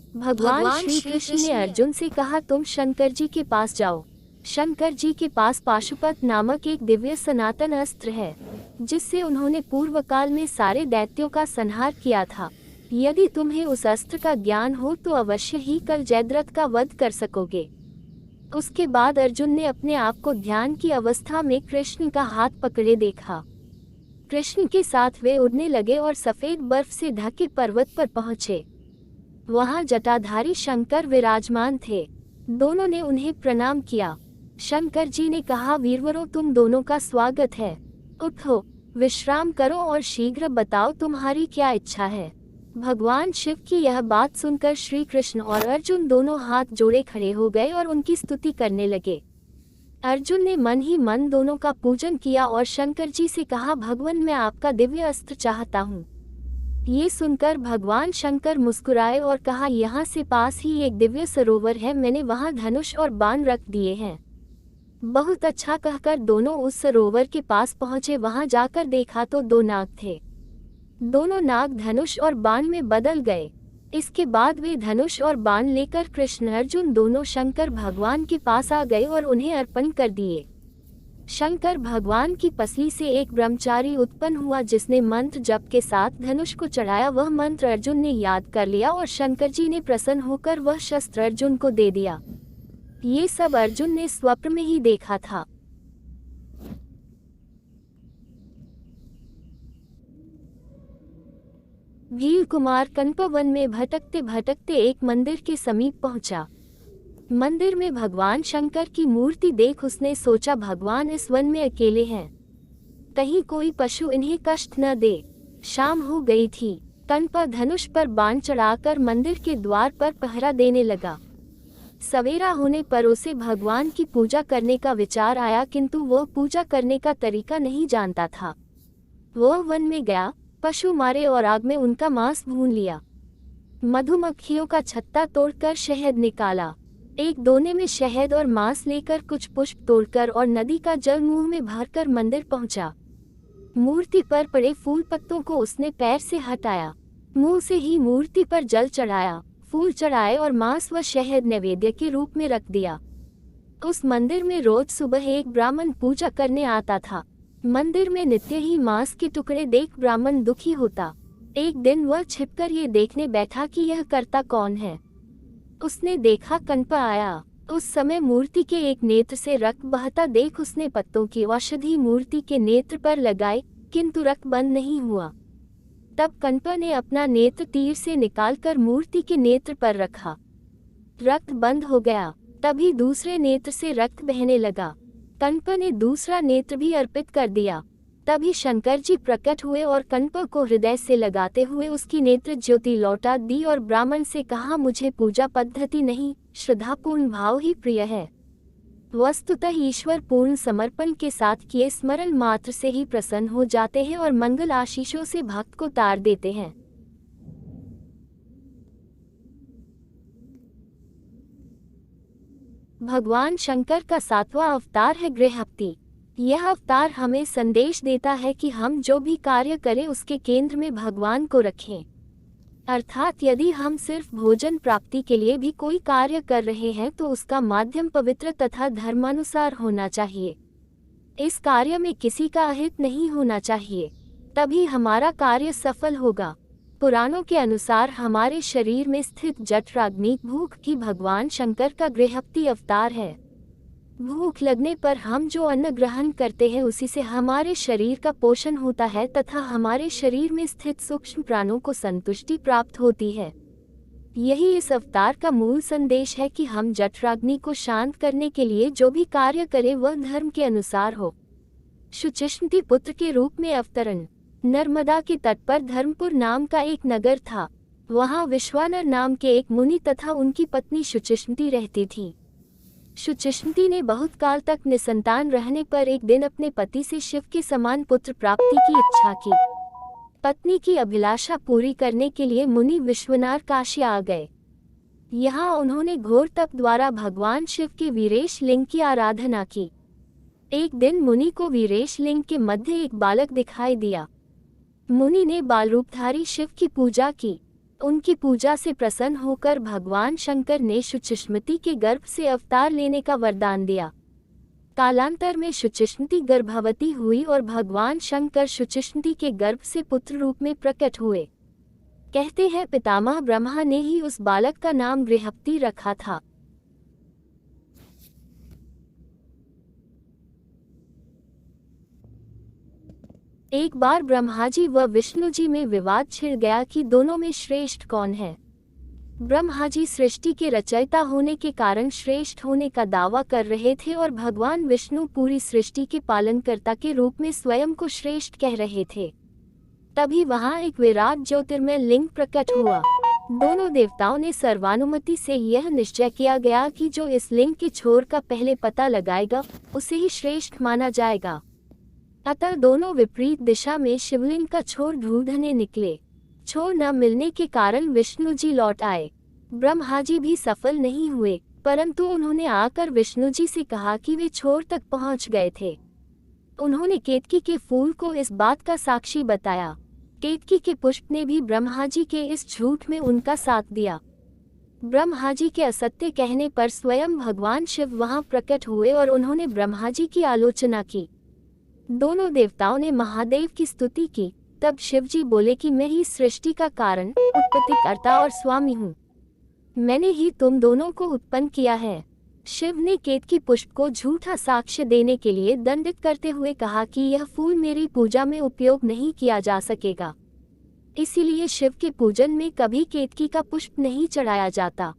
भगवान श्री कृष्ण ने अर्जुन से कहा, तुम शंकर जी के पास जाओ। शंकर जी के पास पाशुपत नामक एक दिव्य सनातन अस्त्र है, जिससे उन्होंने पूर्व काल में सारे दैत्यों का संहार किया था। यदि तुम्हें उस अस्त्र का ज्ञान हो तो अवश्य ही कल जयद्रथ का वध कर सकोगे। उसके बाद अर्जुन ने अपने आप को ध्यान की अवस्था में कृष्ण का हाथ पकड़े देखा। कृष्ण के साथ वे उड़ने लगे और सफेद बर्फ से ढके पर्वत पर पहुंचे। वहां जटाधारी शंकर विराजमान थे। दोनों ने उन्हें प्रणाम किया। शंकर जी ने कहा, वीरवरों, तुम दोनों का स्वागत है। उठो, विश्राम करो और शीघ्र बताओ तुम्हारी क्या इच्छा है। भगवान शिव की यह बात सुनकर श्री कृष्ण और अर्जुन दोनों हाथ जोड़े खड़े हो गए और उनकी स्तुति करने लगे। अर्जुन ने मन ही मन दोनों का पूजन किया और शंकर जी से कहा, भगवान, मैं आपका दिव्य अस्त्र चाहता हूँ। ये सुनकर भगवान शंकर मुस्कुराए और कहा, यहाँ से पास ही एक दिव्य सरोवर है, मैंने वहाँ धनुष और बाण रख दिए हैं। बहुत अच्छा कहकर दोनों उस सरोवर के पास पहुँचे। वहाँ जाकर देखा तो दो नाग थे। दोनों नाग धनुष और बाण में बदल गए। इसके बाद वे धनुष और बाण लेकर कृष्ण अर्जुन दोनों शंकर भगवान के पास आ गए और उन्हें अर्पण कर दिए। शंकर भगवान की पसली से एक ब्रह्मचारी उत्पन्न हुआ, जिसने मंत्र जप के साथ धनुष को चढ़ाया। वह मंत्र अर्जुन ने याद कर लिया और शंकर जी ने प्रसन्न होकर वह शस्त्र अर्जुन को दे दिया। ये सब अर्जुन ने स्वप्न में ही देखा था। भील कुमार कंप वन में भटकते भटकते एक मंदिर के समीप पहुंचा। मंदिर में भगवान शंकर की मूर्ति देख उसने सोचा, भगवान इस वन में अकेले हैं, कहीं कोई पशु इन्हें कष्ट न दे। शाम हो गई थी। कंपा धनुष पर बाण चढ़ाकर मंदिर के द्वार पर पहरा देने लगा। सवेरा होने पर उसे भगवान की पूजा करने का विचार आया, किंतु वह पूजा करने का तरीका नहीं जानता था। वह वन में गया, पशु मारे और आग में उनका मांस भून लिया। मधुमक्खियों का छत्ता तोड़कर शहद निकाला। एक दोने में शहद और मांस लेकर कुछ पुष्प तोड़कर और नदी का जल मुंह में भरकर मंदिर पहुंचा। मूर्ति पर पड़े फूल पत्तों को उसने पैर से हटाया। मुंह से ही मूर्ति पर जल चढ़ाया, फूल चढ़ाए और मांस व शहद नैवेद्य के रूप में रख दिया। उस मंदिर में रोज सुबह एक ब्राह्मण पूजा करने आता था। मंदिर में नित्य ही मांस के टुकड़े देख ब्राह्मण दुखी होता। एक दिन वह छिपकर ये देखने बैठा कि यह करता कौन है। उसने देखा कंपा आया। उस समय मूर्ति के एक नेत्र से रक्त बहता देख उसने पत्तों की औषधि मूर्ति के नेत्र पर लगाई, किंतु रक्त बंद नहीं हुआ। तब कंपा ने अपना नेत्र तीर से निकालकर मूर्ति के नेत्र पर रखा। रक्त बंद हो गया। तभी दूसरे नेत्र से रक्त बहने लगा। कंपा ने दूसरा नेत्र भी अर्पित कर दिया। तभी शंकर जी प्रकट हुए और कंपा को हृदय से लगाते हुए उसकी नेत्र ज्योति लौटा दी और ब्राह्मण से कहा, मुझे पूजा पद्धति नहीं, श्रद्धापूर्ण भाव ही प्रिय है। वस्तुतः ईश्वर पूर्ण समर्पण के साथ किए स्मरण मात्र से ही प्रसन्न हो जाते हैं और मंगल आशीषों से भक्त को तार देते हैं। भगवान शंकर का 7वां अवतार है गृहस्थी। यह अवतार हमें संदेश देता है कि हम जो भी कार्य करें उसके केंद्र में भगवान को रखें। अर्थात यदि हम सिर्फ भोजन प्राप्ति के लिए भी कोई कार्य कर रहे हैं तो उसका माध्यम पवित्र तथा धर्मानुसार होना चाहिए। इस कार्य में किसी का अहित नहीं होना चाहिए, तभी हमारा कार्य सफल होगा। पुराणों के अनुसार हमारे शरीर में स्थित जठराग्नि भूख की भगवान शंकर का गृहस्थी अवतार है। भूख लगने पर हम जो अन्न ग्रहण करते हैं उसी से हमारे शरीर का पोषण होता है तथा हमारे शरीर में स्थित सूक्ष्म प्राणों को संतुष्टि प्राप्त होती है। यही इस अवतार का मूल संदेश है कि हम जठराग्नि को शांत करने के लिए जो भी कार्य करें वह धर्म के अनुसार हो। शुचिष्मति पुत्र के रूप में अवतरण। नर्मदा के तट पर धर्मपुर नाम का एक नगर था। वहाँ विश्वानर नाम के एक मुनि तथा उनकी पत्नी शुचिष्मति रहती थी। शुचिष्मति ने बहुत काल तक निसंतान रहने पर एक दिन अपने पति से शिव के समान पुत्र प्राप्ति की इच्छा की। पत्नी की अभिलाषा पूरी करने के लिए मुनि विश्वनाथ काशी आ गए। यहाँ उन्होंने घोर तप द्वारा भगवान शिव के वीरेश लिंग की आराधना की। एक दिन मुनि को वीरेश लिंग के मध्य एक बालक दिखाई दिया। मुनि ने बाल रूपधारी शिव की पूजा की। उनकी पूजा से प्रसन्न होकर भगवान शंकर ने शुचिष्मति के गर्भ से अवतार लेने का वरदान दिया। कालांतर में शुचिष्मति गर्भवती हुई और भगवान शंकर शुचिष्मति के गर्भ से पुत्र रूप में प्रकट हुए। कहते हैं पितामह ब्रह्मा ने ही उस बालक का नाम बृहस्पति रखा था। एक बार ब्रह्मा जी व विष्णु जी में विवाद छिड़ गया कि दोनों में श्रेष्ठ कौन है। ब्रह्मा जी सृष्टि के रचयिता होने के कारण श्रेष्ठ होने का दावा कर रहे थे और भगवान विष्णु पूरी सृष्टि के पालनकर्ता के रूप में स्वयं को श्रेष्ठ कह रहे थे। तभी वहां एक विराट ज्योतिर्मय लिंग प्रकट हुआ। दोनों देवताओं ने सर्वानुमति से यह निश्चय किया गया कि जो इस लिंग के छोर का पहले पता लगाएगा उसे ही श्रेष्ठ माना जाएगा। अतः दोनों विपरीत दिशा में शिवलिंग का छोर ढूंढने निकले। छोर न मिलने के कारण विष्णु जी लौट आए। ब्रह्मा जी भी सफल नहीं हुए, परंतु उन्होंने आकर विष्णु जी से कहा कि वे छोर तक पहुंच गए थे। उन्होंने केतकी के फूल को इस बात का साक्षी बताया। केतकी के पुष्प ने भी ब्रह्मा जी के इस झूठ में उनका साथ दिया। ब्रह्मा जी के असत्य कहने पर स्वयं भगवान शिव वहां प्रकट हुए और उन्होंने ब्रह्मा जी की आलोचना की। दोनों देवताओं ने महादेव की स्तुति की। तब शिव जी बोले कि मैं ही सृष्टि का कारण, उत्पत्तिकर्ता और स्वामी हूँ। मैंने ही तुम दोनों को उत्पन्न किया है। शिव ने केतकी पुष्प को झूठा साक्ष्य देने के लिए दंडित करते हुए कहा कि यह फूल मेरी पूजा में उपयोग नहीं किया जा सकेगा। इसीलिए शिव के पूजन में कभी केतकी का पुष्प नहीं चढ़ाया जाता।